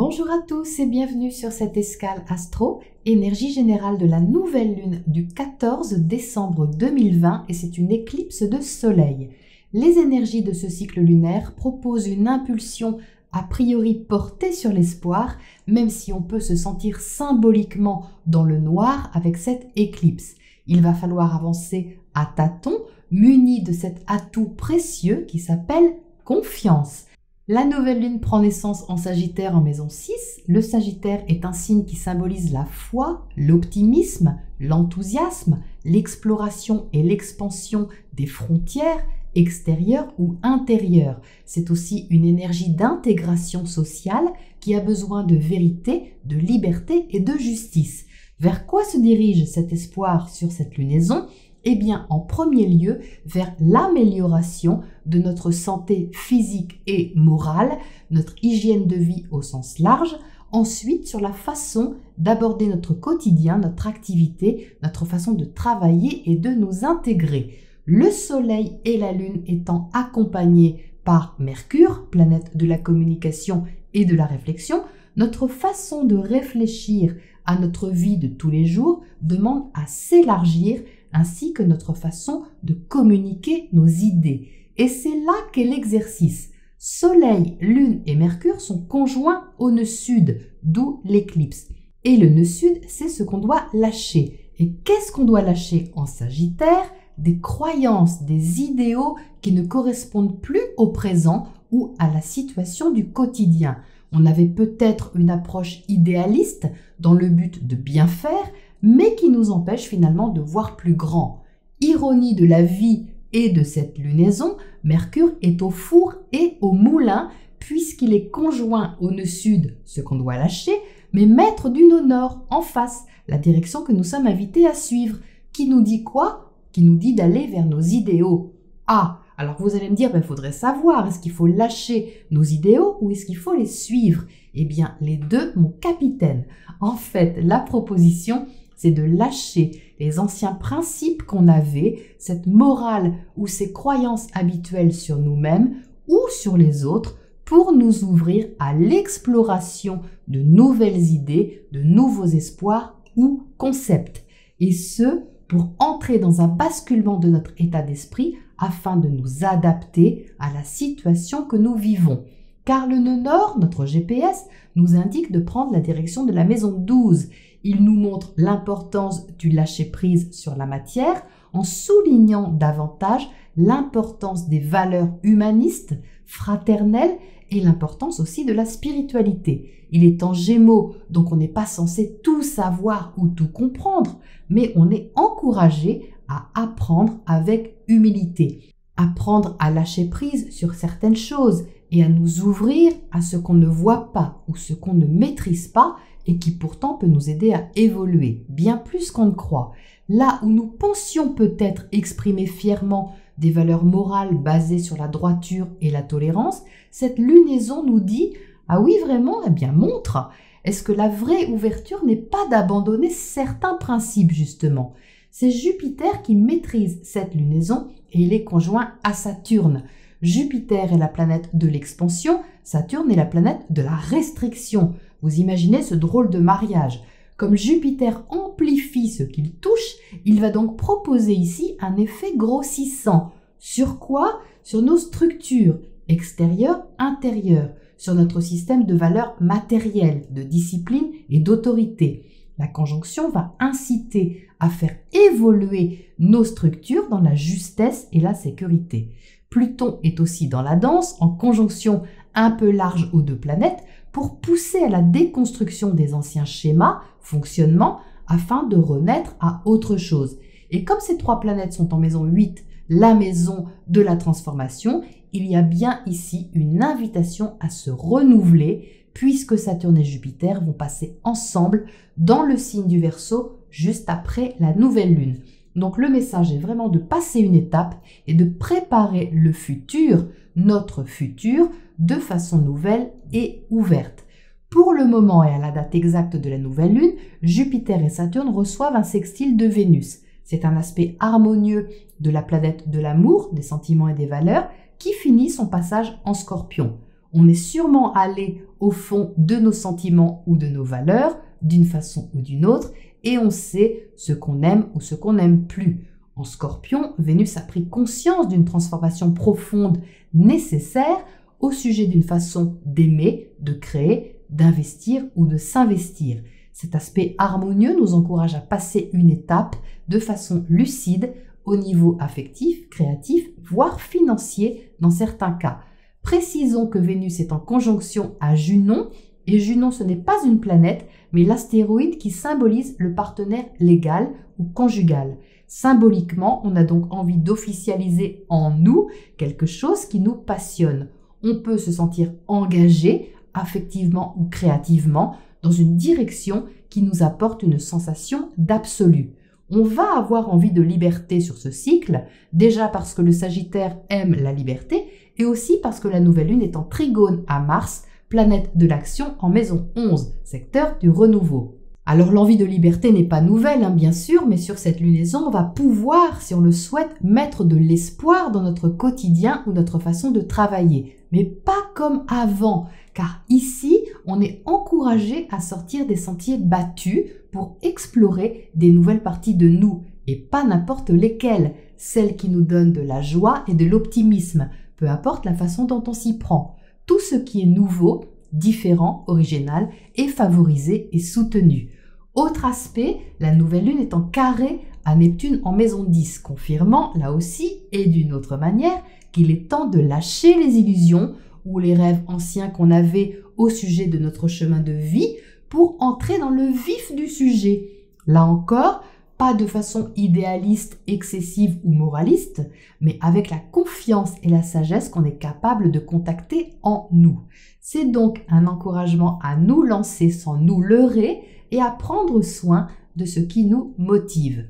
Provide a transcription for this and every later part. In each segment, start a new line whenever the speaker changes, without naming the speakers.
Bonjour à tous et bienvenue sur cette escale astro, énergie générale de la nouvelle lune du 14 décembre 2020 et c'est une éclipse de soleil. Les énergies de ce cycle lunaire proposent une impulsion a priori portée sur l'espoir, même si on peut se sentir symboliquement dans le noir avec cette éclipse. Il va falloir avancer à tâtons, muni de cet atout précieux qui s'appelle confiance. La nouvelle lune prend naissance en Sagittaire en maison 6. Le Sagittaire est un signe qui symbolise la foi, l'optimisme, l'enthousiasme, l'exploration et l'expansion des frontières extérieures ou intérieures. C'est aussi une énergie d'intégration sociale qui a besoin de vérité, de liberté et de justice. Vers quoi se dirige cet espoir sur cette lunaison ? Eh bien, en premier lieu, vers l'amélioration de notre santé physique et morale, notre hygiène de vie au sens large, ensuite sur la façon d'aborder notre quotidien, notre activité, notre façon de travailler et de nous intégrer. Le Soleil et la Lune étant accompagnés par Mercure, planète de la communication et de la réflexion, notre façon de réfléchir à notre vie de tous les jours demande à s'élargir ainsi que notre façon de communiquer nos idées. Et c'est là qu'est l'exercice. Soleil, Lune et Mercure sont conjoints au nœud sud, d'où l'éclipse. Et le nœud sud, c'est ce qu'on doit lâcher. Et qu'est-ce qu'on doit lâcher en Sagittaire ? Des croyances, des idéaux qui ne correspondent plus au présent ou à la situation du quotidien. On avait peut-être une approche idéaliste dans le but de bien faire, mais qui nous empêche finalement de voir plus grand. Ironie de la vie et de cette lunaison, Mercure est au four et au moulin, puisqu'il est conjoint au nœud sud, ce qu'on doit lâcher, mais maître du nœud nord, en face, la direction que nous sommes invités à suivre. Qui nous dit quoi ? Qui nous dit d'aller vers nos idéaux. Ah, alors vous allez me dire, il faudrait savoir, est-ce qu'il faut lâcher nos idéaux ou est-ce qu'il faut les suivre ? Eh bien, les deux, mon capitaine. En fait, la proposition, c'est de lâcher les anciens principes qu'on avait, cette morale ou ces croyances habituelles sur nous-mêmes ou sur les autres pour nous ouvrir à l'exploration de nouvelles idées, de nouveaux espoirs ou concepts. Et ce, pour entrer dans un basculement de notre état d'esprit afin de nous adapter à la situation que nous vivons. Car le nœud nord, notre GPS, nous indique de prendre la direction de la maison 12. Il nous montre l'importance du lâcher-prise sur la matière en soulignant davantage l'importance des valeurs humanistes, fraternelles et l'importance aussi de la spiritualité. Il est en Gémeaux, donc on n'est pas censé tout savoir ou tout comprendre, mais on est encouragé à apprendre avec humilité, apprendre à lâcher prise sur certaines choses et à nous ouvrir à ce qu'on ne voit pas ou ce qu'on ne maîtrise pas et qui pourtant peut nous aider à évoluer, bien plus qu'on ne croit. Là où nous pensions peut-être exprimer fièrement des valeurs morales basées sur la droiture et la tolérance, cette lunaison nous dit « Ah oui, vraiment ? Eh bien, montre !» Est-ce que la vraie ouverture n'est pas d'abandonner certains principes, justement ? C'est Jupiter qui maîtrise cette lunaison et il est conjoint à Saturne. Jupiter est la planète de l'expansion, Saturne est la planète de la restriction. Vous imaginez ce drôle de mariage. Comme Jupiter amplifie ce qu'il touche, il va donc proposer ici un effet grossissant. Sur quoi ? Sur nos structures extérieures, intérieures, sur notre système de valeurs matérielles, de discipline et d'autorité. La conjonction va inciter à faire évoluer nos structures dans la justesse et la sécurité. Pluton est aussi dans la danse, en conjonction un peu large aux deux planètes, pour pousser à la déconstruction des anciens schémas, fonctionnements, afin de renaître à autre chose. Et comme ces trois planètes sont en maison 8, la maison de la transformation, il y a bien ici une invitation à se renouveler, puisque Saturne et Jupiter vont passer ensemble dans le signe du Verseau juste après la nouvelle lune. Donc le message est vraiment de passer une étape et de préparer le futur, notre futur, de façon nouvelle et ouverte. Pour le moment et à la date exacte de la nouvelle lune, Jupiter et Saturne reçoivent un sextile de Vénus. C'est un aspect harmonieux de la planète de l'amour, des sentiments et des valeurs qui finit son passage en Scorpion. On est sûrement allé au fond de nos sentiments ou de nos valeurs, d'une façon ou d'une autre, et on sait ce qu'on aime ou ce qu'on n'aime plus. En Scorpion, Vénus a pris conscience d'une transformation profonde nécessaire au sujet d'une façon d'aimer, de créer, d'investir ou de s'investir. Cet aspect harmonieux nous encourage à passer une étape de façon lucide au niveau affectif, créatif, voire financier dans certains cas. Précisons que Vénus est en conjonction à Junon, et Junon ce n'est pas une planète, mais l'astéroïde qui symbolise le partenaire légal ou conjugal. Symboliquement, on a donc envie d'officialiser en nous quelque chose qui nous passionne. On peut se sentir engagé, affectivement ou créativement, dans une direction qui nous apporte une sensation d'absolu. On va avoir envie de liberté sur ce cycle, déjà parce que le Sagittaire aime la liberté, et aussi parce que la nouvelle lune est en trigone à Mars, planète de l'action en maison 11, secteur du renouveau. Alors l'envie de liberté n'est pas nouvelle, bien sûr, mais sur cette lunaison, on va pouvoir, si on le souhaite, mettre de l'espoir dans notre quotidien ou notre façon de travailler. Mais pas comme avant, car ici, on est encouragé à sortir des sentiers battus pour explorer des nouvelles parties de nous, et pas n'importe lesquelles, celles qui nous donnent de la joie et de l'optimisme, peu importe la façon dont on s'y prend. Tout ce qui est nouveau, différent, original est favorisé et soutenu. Autre aspect, la nouvelle lune est en carré à Neptune en maison 10, confirmant là aussi et d'une autre manière qu'il est temps de lâcher les illusions ou les rêves anciens qu'on avait au sujet de notre chemin de vie pour entrer dans le vif du sujet. Là encore, pas de façon idéaliste, excessive ou moraliste, mais avec la confiance et la sagesse qu'on est capable de contacter en nous. C'est donc un encouragement à nous lancer sans nous leurrer et à prendre soin de ce qui nous motive.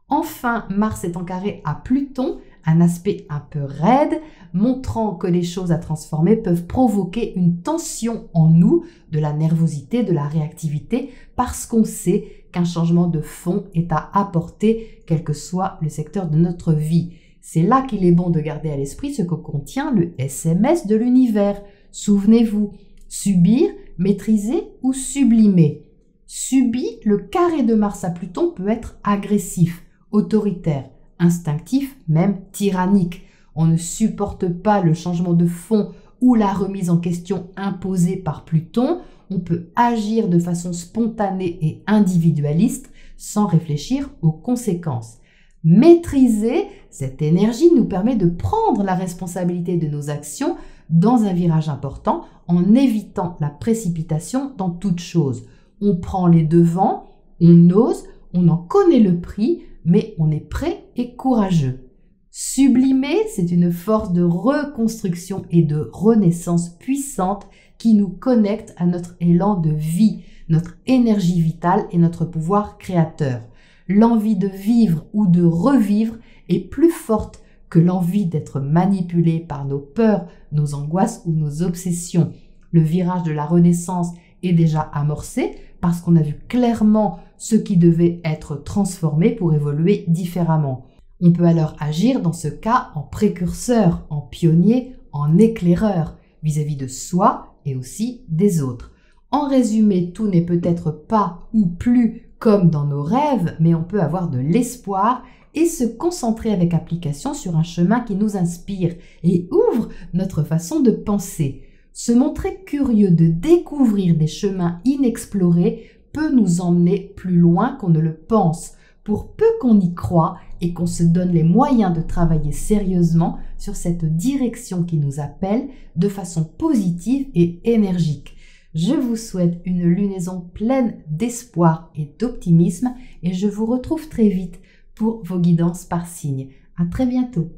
Enfin, Mars est en carré à Pluton, un aspect un peu raide, montrant que les choses à transformer peuvent provoquer une tension en nous, de la nervosité, de la réactivité, parce qu'on sait qu'un changement de fond est à apporter, quel que soit le secteur de notre vie. C'est là qu'il est bon de garder à l'esprit ce que contient le SMS de l'univers. Souvenez-vous, subir, maîtriser ou sublimer. Subi, le carré de Mars à Pluton peut être agressif, autoritaire, instinctif, même tyrannique. On ne supporte pas le changement de fond ou la remise en question imposée par Pluton. On peut agir de façon spontanée et individualiste sans réfléchir aux conséquences. Maîtriser cette énergie nous permet de prendre la responsabilité de nos actions dans un virage important en évitant la précipitation dans toute chose. On prend les devants, on ose, on en connaît le prix, mais on est prêt et courageux. Sublimer, c'est une force de reconstruction et de renaissance puissante qui nous connecte à notre élan de vie, notre énergie vitale et notre pouvoir créateur. L'envie de vivre ou de revivre est plus forte que l'envie d'être manipulé par nos peurs, nos angoisses ou nos obsessions. Le virage de la renaissance est déjà amorcé parce qu'on a vu clairement ce qui devait être transformé pour évoluer différemment. On peut alors agir dans ce cas en précurseur, en pionnier, en éclaireur vis-à-vis de soi et aussi des autres. En résumé, tout n'est peut-être pas ou plus comme dans nos rêves, mais on peut avoir de l'espoir et se concentrer avec application sur un chemin qui nous inspire et ouvre notre façon de penser. Se montrer curieux de découvrir des chemins inexplorés peut nous emmener plus loin qu'on ne le pense, pour peu qu'on y croit et qu'on se donne les moyens de travailler sérieusement sur cette direction qui nous appelle de façon positive et énergique. Je vous souhaite une lunaison pleine d'espoir et d'optimisme et je vous retrouve très vite pour vos guidances par signe. À très bientôt.